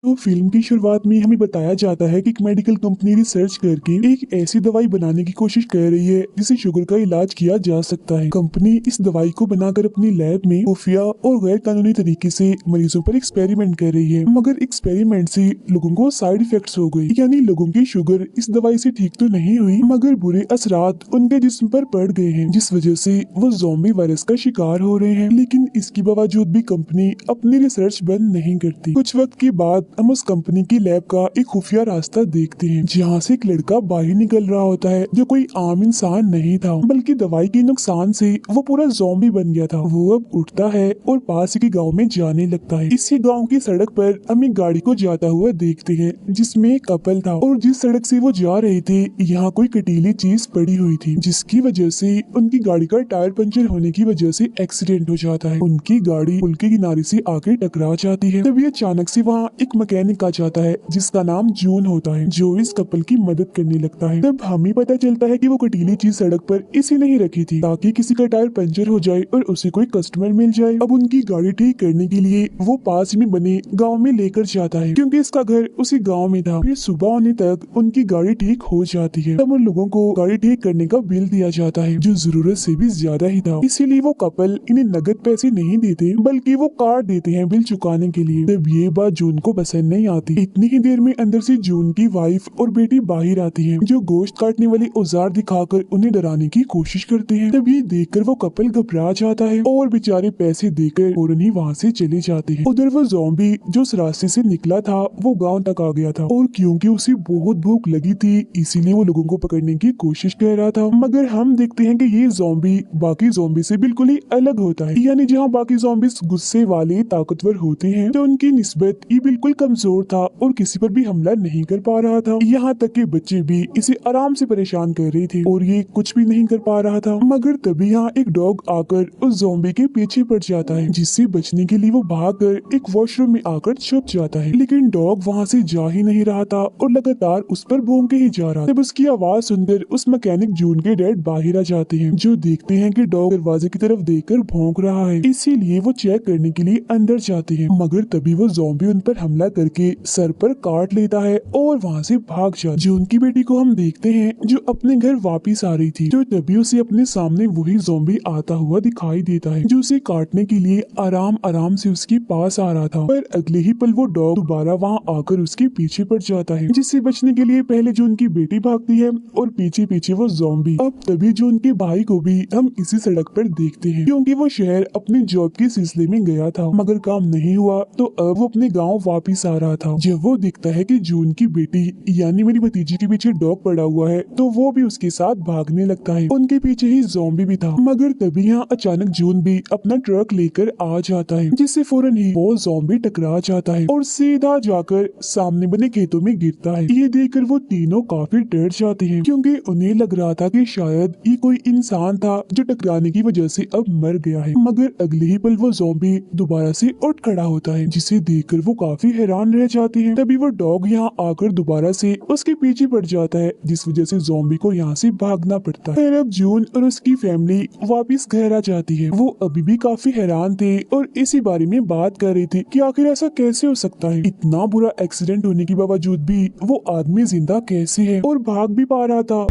तो फिल्म की शुरुआत में हमें बताया जाता है कि एक मेडिकल कंपनी रिसर्च करके एक ऐसी दवाई बनाने की कोशिश कर रही है जिससे शुगर का इलाज किया जा सकता है। कंपनी इस दवाई को बनाकर अपनी लैब में खुफिया और गैर कानूनी तरीके से मरीजों पर एक्सपेरिमेंट कर रही है, मगर एक्सपेरिमेंट से लोगों को साइड इफेक्ट्स हो गई, यानी लोगों की शुगर इस दवाई से ठीक तो नहीं हुई मगर बुरे असरात उनके जिस्म पर पड़ गए हैं, जिस वजह से वो ज़ॉम्बी वायरस का शिकार हो रहे हैं। लेकिन इसके बावजूद भी कंपनी अपनी रिसर्च बंद नहीं करती। कुछ वक्त के बाद हम उस कंपनी की लैब का एक खुफिया रास्ता देखते हैं जहाँ से एक लड़का बाहर निकल रहा होता है जो कोई आम इंसान नहीं था बल्कि दवाई के नुकसान से वो पूरा ज़ॉम्बी बन गया था। वो अब उठता है और पास के गांव में जाने लगता है। इसी गांव की सड़क पर हम एक गाड़ी को जाता हुआ देखते हैं जिसमें एक कपल था और जिस सड़क से वो जा रहे थे यहाँ कोई कटीली चीज पड़ी हुई थी जिसकी वजह से उनकी गाड़ी का टायर पंचर होने की वजह से एक्सीडेंट हो जाता है। उनकी गाड़ी पुल के किनारे से आके टकरा जाती है। तभी अचानक से वहाँ एक मैकेनिक आ जाता है जिसका नाम जून होता है जो इस कपल की मदद करने लगता है। तब हमें पता चलता है कि वो कटीली चीज सड़क पर इसी नहीं रखी थी ताकि किसी का टायर पंचर हो जाए और उसे कोई कस्टमर मिल जाए। अब उनकी गाड़ी ठीक करने के लिए वो पास में बने गांव में लेकर जाता है क्योंकि इसका घर उसी गांव में था। फिर सुबह होने तक उनकी गाड़ी ठीक हो जाती है। तब उन लोगों को गाड़ी ठीक करने का बिल दिया जाता है जो जरूरत से भी ज्यादा ही था, इसीलिए वो कपल इन्हें नगद पैसे नहीं देते बल्कि वो कार्ड देते हैं बिल चुकाने के लिए। तब ये बात जून को पसंद नहीं आती। इतनी ही देर में अंदर से जून की वाइफ और बेटी बाहर आती है जो गोश्त काटने वाले औजार दिखाकर उन्हें डराने की कोशिश करते हैं। तब ये देखकर वो कपल घबरा जाता है और बेचारे पैसे देकर फौरन ही वहाँ से चले जाते हैं। उधर वो ज़ॉम्बी जो उस रास्ते से निकला था वो गांव तक आ गया था और क्योंकि उसे बहुत भूख लगी थी इसीलिए वो लोगों को पकड़ने की कोशिश कर रहा था। मगर हम देखते हैं कि ये ज़ॉम्बी बाकी ज़ॉम्बी से बिल्कुल ही अलग होता है, यानी जहाँ बाकी ज़ॉम्बीज गुस्से वाले ताकतवर होते हैं तो उनकी निस्बत ये बिल्कुल कमजोर था और किसी पर भी हमला नहीं कर पा रहा था। यहाँ तक कि बच्चे भी इसे आराम से परेशान कर रहे थे और ये कुछ भी नहीं कर पा रहा था। मगर तभी यहाँ एक डॉग आकर उस ज़ॉम्बी के पीछे पड़ जाता है जिससे बचने के लिए वो भागकर एक वॉशरूम में आकर छुप जाता है। लेकिन डॉग वहाँ से जा ही नहीं रहा था और लगातार उस पर भौंक के ही जा रहा था। तब उसकी आवाज सुनकर उस मैकेनिक जून के डैड बाहर आ जाते हैं जो देखते हैं कि डॉग दरवाजे की तरफ देखकर भौंक रहा है, इसीलिए वो चेक करने के लिए अंदर जाते हैं। मगर तभी वो ज़ॉम्बी उन पर हमला करके सर पर काट लेता है और वहाँ से भाग जाता है। जून की बेटी को हम देखते हैं जो अपने घर वापस आ रही थी तो तभी उसे अपने सामने वही ज़ॉम्बी आता हुआ दिखाई देता है जो उसे काटने के लिए आराम आराम से उसके पास आ रहा था। पर अगले ही पल वो डॉग दोबारा वहाँ आकर उसके पीछे पड़ जाता है जिससे बचने के लिए पहले जून की बेटी भागती है और पीछे पीछे वो ज़ॉम्बी। अब तभी जून के भाई को भी हम इसी सड़क पर देखते हैं क्योंकि वो शहर अपने जॉब के सिलसिले में गया था मगर काम नहीं हुआ तो अब वो अपने गांव वापस आ रहा था। जब वो दिखता है कि जून की बेटी यानी मेरी भतीजी के पीछे डॉग पड़ा हुआ है तो वो भी उसके साथ भागने लगता है। उनके पीछे ही ज़ॉम्बी भी था मगर तभी यहाँ अचानक जून भी अपना ट्रक लेकर आ जाता है जिससे फौरन ही वो ज़ॉम्बी टकरा जाता है और सीधा जाकर सामने बने खेतों में गिरता है। ये देखकर वो तीनों काफी डर जाते हैं क्योंकि उन्हें लग रहा था कि शायद ये कोई इंसान था जो टकराने की वजह से अब मर गया है। मगर अगले ही पल वो ज़ॉम्बी दोबारा से उठ खड़ा होता है जिसे देखकर वो काफी हैरान रह जाते हैं। तभी वो डॉग यहाँ आकर दोबारा से उसके पीछे पड़ जाता है जिस वजह से ज़ॉम्बी को यहाँ से भागना पड़ता है। फिर अब जून और उसकी फैमिली वापस घर आ जाती है। वो अभी भी काफी हैरान थे और इसी बारे में बात कर रहे थे कि आखिर ऐसा कैसे हो सकता है, इतना बुरा एक्सीडेंट होने के बावजूद भी वो आदमी जिंदा कैसे है और भाग भी पा रहा था,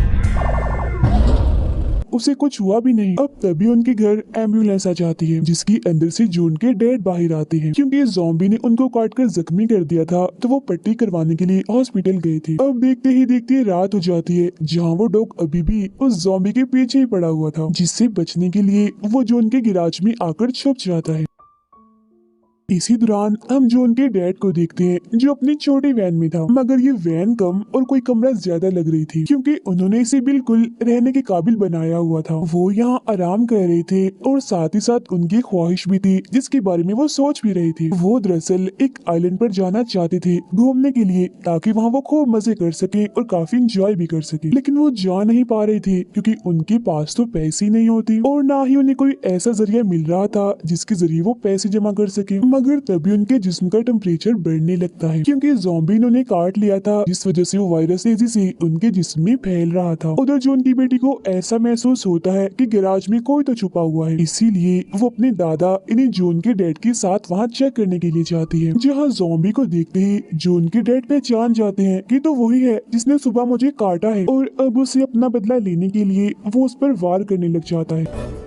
उसे कुछ हुआ भी नहीं। अब तभी उनके घर एम्बुलेंस आ जाती है जिसकी अंदर से जून के डैड बाहर आते हैं क्योंकि ज़ॉम्बी ने उनको काटकर जख्मी कर दिया था तो वो पट्टी करवाने के लिए हॉस्पिटल गए थे। अब देखते ही देखते रात हो जाती है जहाँ वो डॉग अभी भी उस ज़ॉम्बी के पीछे ही पड़ा हुआ था जिससे बचने के लिए वो जून के गिराज में आकर छुप जाता है। इसी दौरान हम जून के डैड को देखते हैं जो अपनी छोटी वैन में था मगर ये वैन कम और कोई कमरा ज्यादा लग रही थी क्योंकि उन्होंने इसे बिल्कुल रहने के काबिल बनाया हुआ था। वो यहाँ आराम कर रहे थे और साथ ही साथ उनकी ख्वाहिश भी थी जिसके बारे में वो सोच भी रहे थे। वो दरअसल एक आइलैंड पर जाना चाहते थे घूमने के लिए ताकि वहाँ वो खूब मजे कर सके और काफी इंजॉय भी कर सके, लेकिन वो जा नहीं पा रहे थे क्योंकि उनके पास तो पैसे नहीं होते और ना ही उन्हें कोई ऐसा जरिया मिल रहा था जिसके जरिए वो पैसे जमा कर सके। मगर तभी उनके जिस्म का टेम्परेचर बढ़ने लगता है क्योंकि ज़ॉम्बी इन्होंने काट लिया था, जिस वजह से वो वायरस तेजी से उनके जिस्म में फैल रहा था। उधर जॉन की बेटी को ऐसा महसूस होता है कि गैराज में कोई तो छुपा हुआ है, इसीलिए वो अपने दादा इन्हें जॉन के डैड के साथ वहाँ चेक करने के लिए जाती है। जहाँ ज़ॉम्बी को देखते ही जॉन के डैड पहचान जाते हैं कि तो वही है जिसने सुबह मुझे काटा है, और अब उसे अपना बदला लेने के लिए वो उस पर वार करने लग जाता है।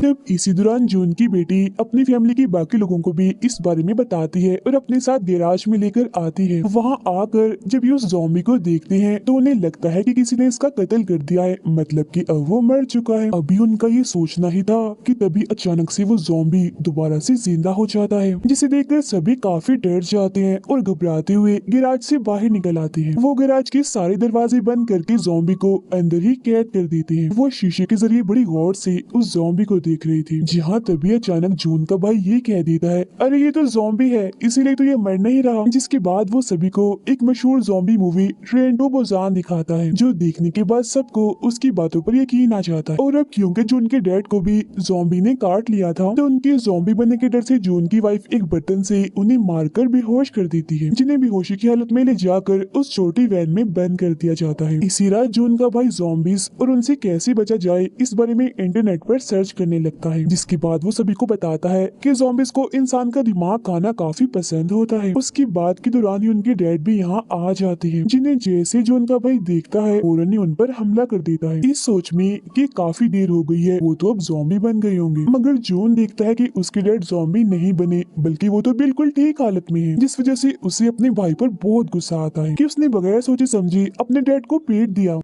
तब इसी दौरान जून की बेटी अपनी फैमिली के बाकी लोगों को भी इस बारे में बताती है और अपने साथ गैराज में लेकर आती है। वहाँ आकर जब ये उस ज़ॉम्बी को देखते हैं तो उन्हें लगता है कि किसी ने इसका कत्ल कर दिया है, मतलब कि अब वो मर चुका है। अभी उनका ये सोचना ही था कि तभी अचानक से वो ज़ॉम्बी दोबारा से जिंदा हो जाता है, जिसे देखकर सभी काफी डर जाते हैं और घबराते हुए गैराज से बाहर निकल आते हैं। वो गैराज के सारे दरवाजे बंद करके ज़ॉम्बी को अंदर ही कैद कर देते हैं। वो शीशे के जरिए बड़ी गौर से उस ज़ॉम्बी को देख रही थी, जहाँ तभी अचानक जून का भाई ये कह देता है, अरे ये तो ज़ॉम्बी है, इसीलिए तो ये मर नहीं रहा। जिसके बाद वो सभी को एक मशहूर zombie movie Train to Busan दिखाता है, जो देखने के बाद सबको उसकी बातों पर यकीन आ जाता है। और अब क्योंकि जून के डैड को भी ज़ॉम्बी ने काट लिया था, तो उनके ज़ॉम्बी बनने के डर से जून की वाइफ एक बर्तन से उन्हें मारकर बेहोश कर देती है, जिन्हें बेहोशी की हालत में ले जाकर उस छोटी वैन में बंद कर दिया जाता है। इसी रात जून का भाई ज़ॉम्बीज और उनसे कैसे बचा जाए इस बारे में इंटरनेट पर सर्च करने लगता है, जिसके बाद वो सभी को बताता है कि ज़ॉम्बीज को इंसान का दिमाग खाना काफी पसंद होता है। उसकी बात के दौरान ही उनके डैड भी यहाँ आ जाते हैं, जिन्हें जैसे जून का भाई देखता है फौरन ही उन पर हमला कर देता है, इस सोच में कि काफी देर हो गई है, वो तो अब ज़ॉम्बी बन गए होंगे। मगर जून देखता है कि उसके डैड ज़ॉम्बी नहीं बने, बल्कि वो तो बिल्कुल ठीक हालत में है, जिस वजह से उसे अपने भाई पर बहुत गुस्सा आता है कि उसने बगैर सोचे समझे अपने डैड को पीट दिया।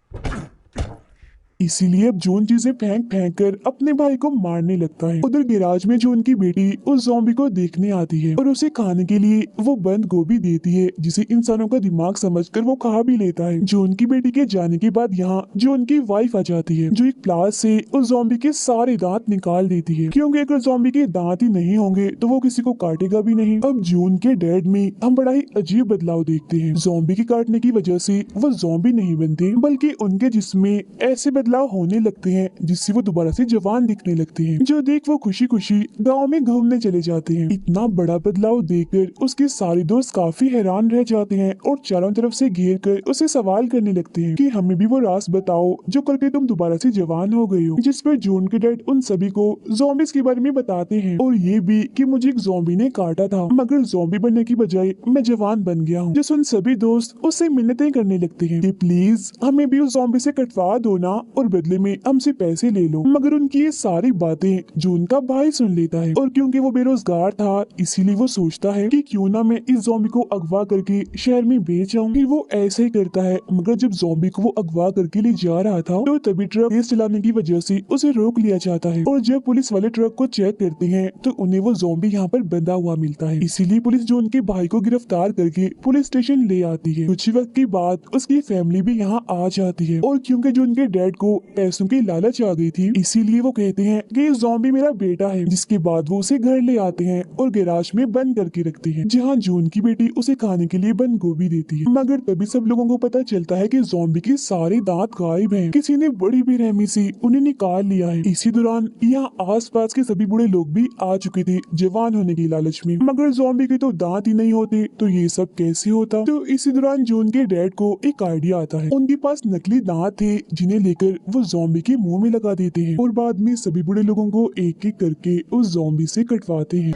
इसीलिए अब जून चीजें फेंक फेंक कर अपने भाई को मारने लगता है। उधर गैराज में जून की बेटी उस ज़ॉम्बी को देखने आती है और उसे खाने के लिए वो बंद गोभी देती है, जिसे इंसानों का दिमाग समझकर वो खा भी लेता है। जून की बेटी के जाने के बाद यहाँ जून की वाइफ आ जाती है, जो एक प्लास से उस ज़ॉम्बी के सारे दांत निकाल देती है, क्योंकि अगर ज़ॉम्बी के दांत ही नहीं होंगे तो वो किसी को काटेगा भी नहीं। अब जून के डैड में हम बड़ा ही अजीब बदलाव देखते हैं। ज़ॉम्बी के काटने की वजह से वो ज़ॉम्बी नहीं बनते, बल्कि उनके जिस्म में ऐसे बदलाव होने लगते हैं जिससे वो दोबारा से जवान दिखने लगते हैं, जो देख वो खुशी खुशी गांव में घूमने चले जाते हैं। इतना बड़ा बदलाव देखकर उसके सारे दोस्त काफी हैरान रह जाते हैं और चारों तरफ से घेर कर उसे सवाल करने लगते हैं कि हमें भी वो राज बताओ जो करके तुम दोबारा से जवान हो गए हो। जिस पर जून के डैड उन सभी को ज़ॉम्बीज के बारे में बताते हैं और ये भी कि मुझे एक ज़ॉम्बी ने काटा था, मगर ज़ॉम्बी बनने की बजाय मैं जवान बन गया हूँ। जिस उन सभी दोस्त उससे मिन्नतें करने लगते हैं कि प्लीज हमें भी उस ज़ॉम्बी से कटवा दो ना, और बदले में हमसे पैसे ले लो। मगर उनकी ये सारी बातें जून का भाई सुन लेता है, और क्योंकि वो बेरोजगार था इसीलिए वो सोचता है कि क्यों ना मैं इस ज़ॉम्बी को अगवा करके शहर में बेच आऊं। फिर वो ऐसे ही करता है, मगर जब ज़ॉम्बी को वो अगवा करके ले जा रहा था तो तभी ट्रक तेज चलाने की वजह से उसे रोक लिया जाता है, और जब पुलिस वाले ट्रक को चेक करते हैं तो उन्हें वो ज़ॉम्बी यहाँ पर बंधा हुआ मिलता है। इसीलिए पुलिस जून के भाई को गिरफ्तार करके पुलिस स्टेशन ले आती है। कुछ वक्त के बाद उसकी फैमिली भी यहाँ आ जाती है, और क्योंकि जून के डैड को पैसों की लालच आ गई थी इसीलिए वो कहते हैं कि ये ज़ॉम्बी मेरा बेटा है। जिसके बाद वो उसे घर ले आते हैं और गैराज में बंद करके रखते हैं, जहाँ जून की बेटी उसे खाने के लिए बंद गोभी देती है। मगर तभी सब लोगों को पता चलता है कि ज़ॉम्बी के सारे दांत गायब हैं, किसी ने बड़ी बेरहमी से उन्हें निकाल लिया है। इसी दौरान यहाँ आसपास के सभी बूढ़े लोग भी आ चुके थे जवान होने की लालच में, मगर ज़ॉम्बी के तो दांत ही नहीं होते, तो ये सब कैसे होता। तो इसी दौरान जून के डैड को एक आइडिया आता है। उनके पास नकली दांत थे जिन्हें लेकर वो ज़ॉम्बी के मुंह में लगा देते हैं और बाद में सभी बूढ़े लोगों को एक एक करके उस ज़ॉम्बी से कटवाते हैं,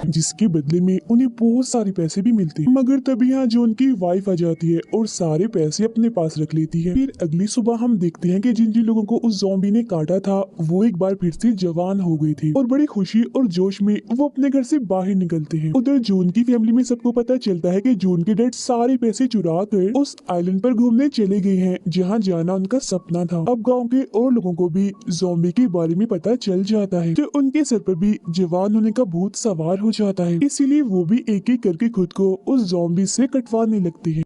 जिसके बदले में उन्हें बहुत सारे पैसे भी मिलते हैं। मगर तभी यहाँ जॉन की वाइफ आ जाती है और सारे पैसे अपने पास रख लेती है। फिर अगली सुबह हम देखते हैं कि जिन जिन लोगों को उस ज़ॉम्बी ने काटा था वो एक बार फिर से जवान हो गए थे, और बड़ी खुशी और जोश में वो अपने घर से बाहर निकलते हैं। उधर जून की फैमिली में सबको पता चलता है कि जून के डैड सारे पैसे चुरा कर उस आइलैंड पर घूमने चले गए हैं जहाँ जाना उनका सपना था। अब गाँव के और लोगों को भी ज़ॉम्बी के बारे में पता चल जाता है, तो उनके सर पर भी जवान होने का भूत सवार हो जाता है, इसीलिए वो भी एक एक करके खुद को उस ज़ॉम्बी से कटवाने लगते हैं।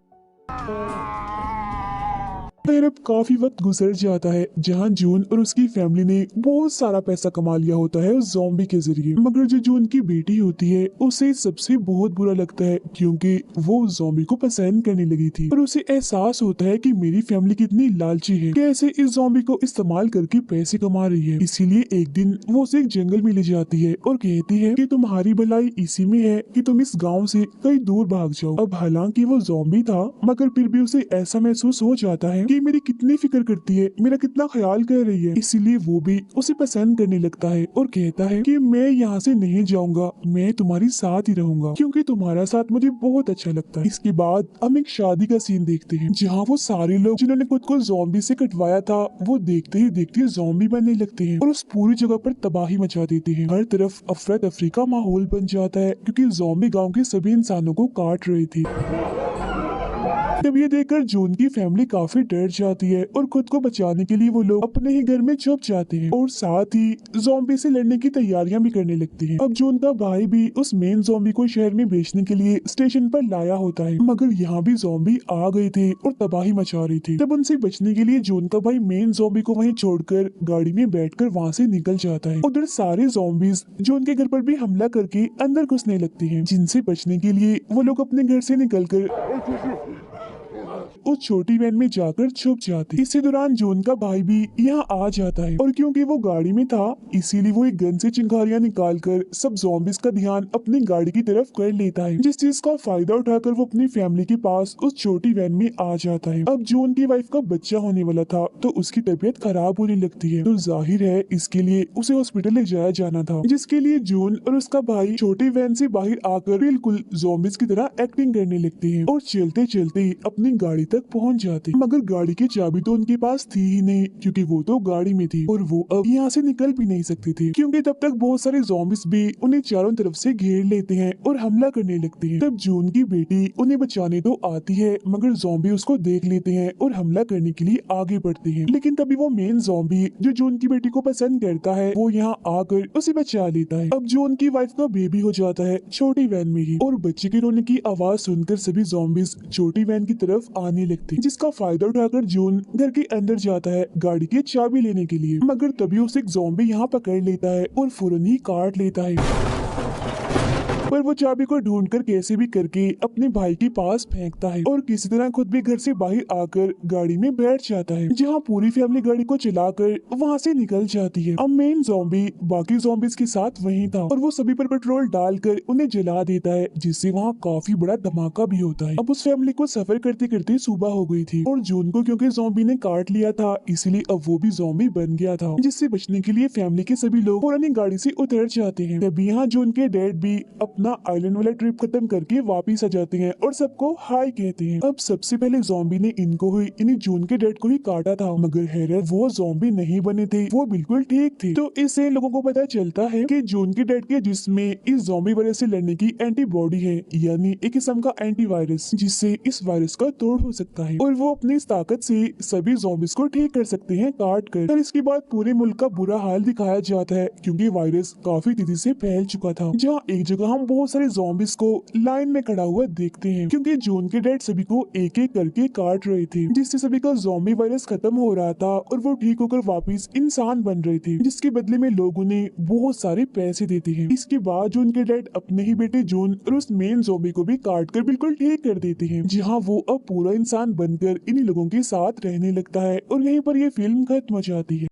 खैर अब काफी वक्त गुजर जाता है जहाँ जून और उसकी फैमिली ने बहुत सारा पैसा कमा लिया होता है उस ज़ॉम्बी के जरिए। मगर जो जून की बेटी होती है उसे सबसे बहुत बुरा लगता है क्योंकि वो उस ज़ॉम्बी को पसंद करने लगी थी और उसे एहसास होता है कि मेरी फैमिली कितनी लालची है, कैसे इस ज़ॉम्बी को इस्तेमाल करके पैसे कमा रही है। इसीलिए एक दिन वो उसे एक जंगल में ले जाती है और कहती है कि तुम्हारी भलाई इसी में है कि तुम इस गाँव से कहीं दूर भाग जाओ। अब हालांकि वो ज़ॉम्बी था मगर फिर भी उसे ऐसा महसूस हो जाता है कि मेरी कितनी फिक्र करती है, मेरा कितना ख्याल कर रही है। इसीलिए वो भी उसे पसंद करने लगता है और कहता है कि मैं यहाँ से नहीं जाऊंगा, मैं तुम्हारी साथ ही रहूंगा क्योंकि तुम्हारा साथ मुझे बहुत अच्छा लगता है। इसके बाद हम एक शादी का सीन देखते हैं जहाँ वो सारे लोग जिन्होंने खुद को ज़ॉम्बी से कटवाया था वो देखते ही देखते ज़ॉम्बी बनने लगते हैं और उस पूरी जगह पर तबाही मचा देते हैं। हर तरफ अफरा तफरी का माहौल बन जाता है क्योंकि ज़ॉम्बी गाँव के सभी इंसानों को काट रहे थे। तब ये देखकर जून की फैमिली काफी डर जाती है और खुद को बचाने के लिए वो लोग अपने ही घर में छुप जाते हैं और साथ ही ज़ॉम्बी से लड़ने की तैयारियां भी करने लगते हैं। अब जून का भाई भी उस मेन ज़ॉम्बी को शहर में बेचने के लिए स्टेशन पर लाया होता है मगर यहाँ भी ज़ॉम्बी आ गए थे और तबाही मचा रहे थे। तब उनसे बचने के लिए जून का भाई मेन ज़ॉम्बी को वहीं छोड़कर गाड़ी में बैठकर वहाँ से निकल जाता है। उधर सारे ज़ॉम्बीज जून के घर पर भी हमला करके अंदर घुसने लगते हैं जिनसे बचने के लिए वो लोग अपने घर से निकलकर उस छोटी वैन में जाकर छुप जाते। इसी दौरान जून का भाई भी यहाँ आ जाता है और क्योंकि वो गाड़ी में था इसीलिए वो एक गन से चिंगारियां निकालकर सब ज़ॉम्बीज का ध्यान अपनी गाड़ी की तरफ कर लेता है, जिस चीज का फायदा उठाकर वो अपनी फैमिली के पास उस छोटी वैन में आ जाता है। अब जून की वाइफ का बच्चा होने वाला था तो उसकी तबीयत खराब होने लगती है तो जाहिर है इसके लिए उसे हॉस्पिटल ले जाया जाना था, जिसके लिए जून और उसका भाई छोटी वैन से बाहर आकर बिल्कुल ज़ॉम्बीज की तरह एक्टिंग करने लगते हैं और चलते चलते अपनी गाड़ी तक पहुंच जाते। मगर गाड़ी की चाबी तो उनके पास थी ही नहीं क्योंकि वो तो गाड़ी में थी और वो अब यहाँ से निकल भी नहीं सकते थे क्योंकि तब तक बहुत सारे ज़ॉम्बीज भी उन्हें चारों तरफ से घेर लेते हैं और हमला करने लगते हैं। तब जून की बेटी उन्हें बचाने तो आती है मगर ज़ॉम्बी उसको देख लेते हैं और हमला करने के लिए आगे बढ़ते हैं। लेकिन तभी वो मेन ज़ॉम्बी जो जून की बेटी को पसंद करता है वो यहाँ आकर उसे बचा लेता है। अब जून की वाइफ का बेबी हो जाता है छोटी वैन में ही और बच्चे के रोने की आवाज सुनकर सभी ज़ॉम्बीज छोटी वैन की तरफ आने लगते हैं, जिसका फायदा उठाकर जून घर के अंदर जाता है गाड़ी की चाबी लेने के लिए। मगर तभी उसे एक ज़ॉम्बी यहाँ पकड़ लेता है और फौरन ही काट लेता है। पर वो चाबी को ढूंढकर कैसे भी करके अपने भाई के पास फेंकता है और किसी तरह खुद भी घर से बाहर आकर गाड़ी में बैठ जाता है जहाँ पूरी फैमिली गाड़ी को चलाकर वहाँ से निकल जाती है। अब मेन ज़ॉम्बी बाकी ज़ॉम्बीज के साथ वहीं था और वो सभी पर पेट्रोल डालकर उन्हें जला देता है जिससे वहाँ काफी बड़ा धमाका भी होता है। अब उस फैमिली को सफर करते करते सुबह हो गई थी और जून को क्योंकि ज़ॉम्बी ने काट लिया था इसलिए अब वो भी ज़ॉम्बी बन गया था, जिससे बचने के लिए फैमिली के सभी लोग पुरानी गाड़ी से उतर जाते हैं। तभी यहाँ जून के डैड भी अपना आइलैंड वाला ट्रिप खत्म करके वापिस आ जाते हैं और सबको हाय कहते हैं। अब सबसे पहले ज़ॉम्बी ने इन्हीं जून के डैड को ही काटा था मगर हैरत वो ज़ॉम्बी नहीं बने थे, वो बिल्कुल ठीक थे। तो इससे लोगों को पता चलता है कि जून के डैड के जिस्म में इस ज़ॉम्बी वायरस से लड़ने की एंटीबॉडी है, यानी एक किस्म का एंटीवायरस जिससे इस वायरस का तोड़ हो सकता है और वो अपनी इस ताकत से सभी ज़ॉम्बीज को ठीक कर सकते हैं काट कर। और इसके बाद पूरे मुल्क का बुरा हाल दिखाया जाता है क्योंकि वायरस काफी तेजी से फैल चुका था, जहाँ एक जगह हम बहुत सारे ज़ॉम्बीज को लाइन में खड़ा हुआ देखते हैं क्योंकि जून के डैड सभी को एक एक करके काट रहे थे, जिससे सभी का ज़ॉम्बी वायरस खत्म हो रहा था और वो ठीक होकर वापस इंसान बन रहे थे, जिसके बदले में लोग उन्हें बहुत सारे पैसे देते हैं। इसके बाद जून के डैड अपने ही बेटे जून और उस मेन ज़ॉम्बी को भी काट कर बिल्कुल ठीक कर देते हैं, जहाँ वो अब पूरा इंसान बनकर इन्हीं लोगों के साथ रहने लगता है और यहीं पर ये फिल्म खत्म हो जाती है।